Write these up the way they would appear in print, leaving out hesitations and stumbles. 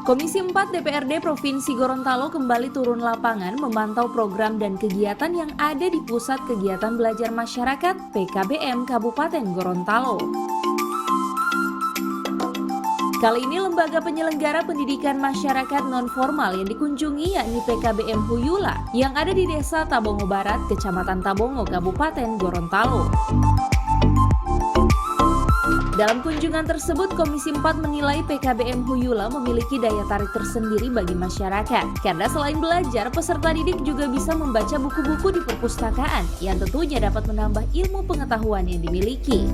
Komisi 4 DPRD Provinsi Gorontalo kembali turun lapangan memantau program dan kegiatan yang ada di Pusat Kegiatan Belajar Masyarakat PKBM Kabupaten Gorontalo. Kali ini lembaga penyelenggara pendidikan masyarakat non-formal yang dikunjungi yakni PKBM Huyula yang ada di Desa Tabongo Barat, Kecamatan Tabongo, Kabupaten Gorontalo. Dalam kunjungan tersebut, Komisi 4 menilai PKBM Huyula memiliki daya tarik tersendiri bagi masyarakat. Karena selain belajar, peserta didik juga bisa membaca buku-buku di perpustakaan yang tentunya dapat menambah ilmu pengetahuan yang dimiliki.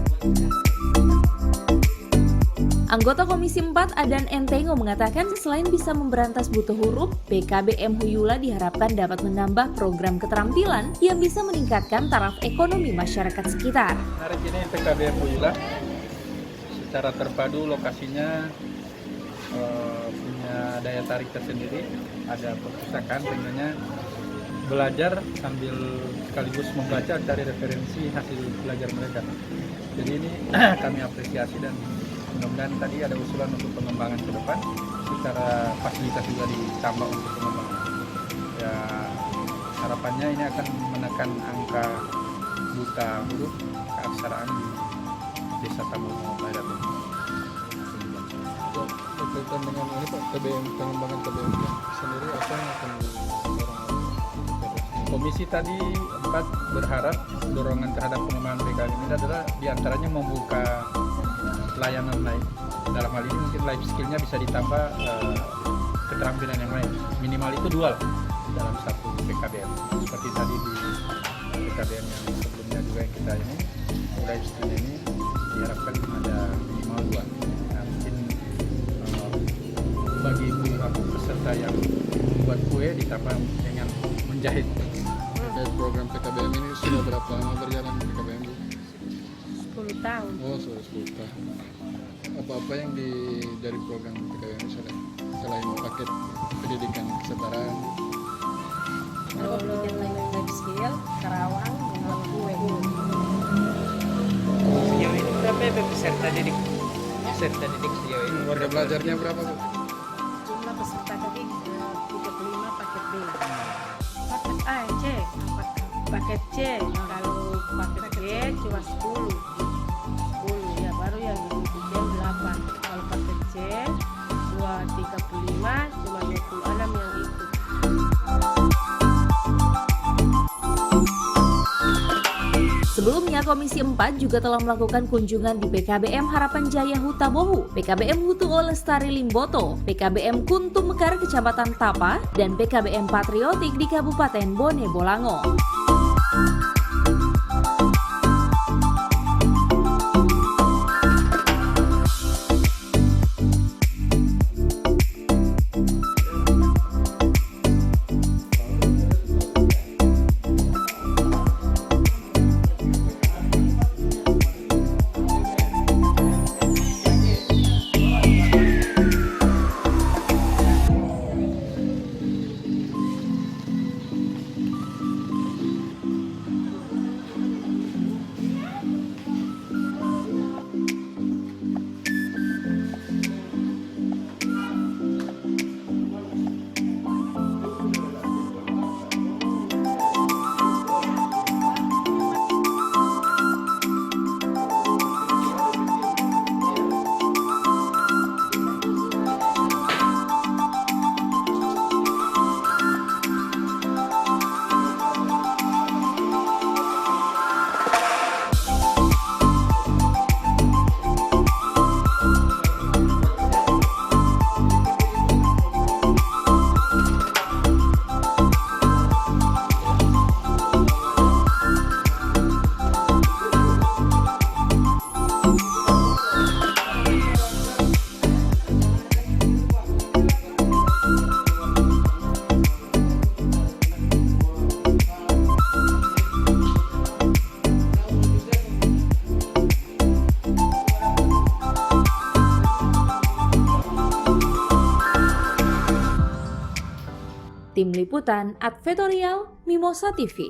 Anggota Komisi 4 Adan Entengo mengatakan selain bisa memberantas buta huruf, PKBM Huyula diharapkan dapat menambah program keterampilan yang bisa meningkatkan taraf ekonomi masyarakat sekitar. Hari ini PKBM Huyula secara terpadu lokasinya punya daya tarik tersendiri, ada perpustakaan tentunya belajar sambil sekaligus membaca cari referensi hasil belajar mereka. Jadi ini kami apresiasi dan mudah-mudahan tadi ada usulan untuk pengembangan ke depan secara fasilitas juga ditambah untuk pengembangan. Ya harapannya ini akan menekan angka buta huruf keaksaraan di Desa Tabongo Barat. Berkaitan dengan ini Pak, pengembangan KBM sendiri apa yang akan Komisi tadi 4 berharap dorongan terhadap pengembangan PKBM ini adalah diantaranya membuka layanan lain. Dalam hal ini mungkin life skill-nya bisa ditambah keterampilan yang lain. Minimal itu 2 dalam satu PKBM. Seperti tadi di PKBM yang sebelumnya juga yang kita ini, life skill ini diharapkan ada minimal 2. Nah, mungkin bagi peserta yang membuat kue ditambah dengan menjahit. Program PKBM ini sudah berapa lama berjalan PKBM? 10 tahun. Oh, sudah 10 tahun. Apa-apa yang dari program PKBM ini selain paket pendidikan kesetaraan? Kalau life skill, Karawang, dengan kue. Sejauh ini berapa ya peserta didik? Peserta didik sejauh ini. Warga belajarnya berapa Bu? Jumlah peserta didik 35 paket B. Paket A, C. Paket C. Kalau paket B cuma 10 ya, baru yang diikutin 8. Kalau paket C 235 cuma 26 yang ikut. Sebelumnya, Komisi 4 juga telah melakukan kunjungan di PKBM Harapan Jaya Hutabohu, PKBM Hutu Lestari Limboto, PKBM Kuntum Mekar Kecamatan Tapa, dan PKBM Patriotik di Kabupaten Bone Bolango. Tim Liputan Advertorial Mimosa TV.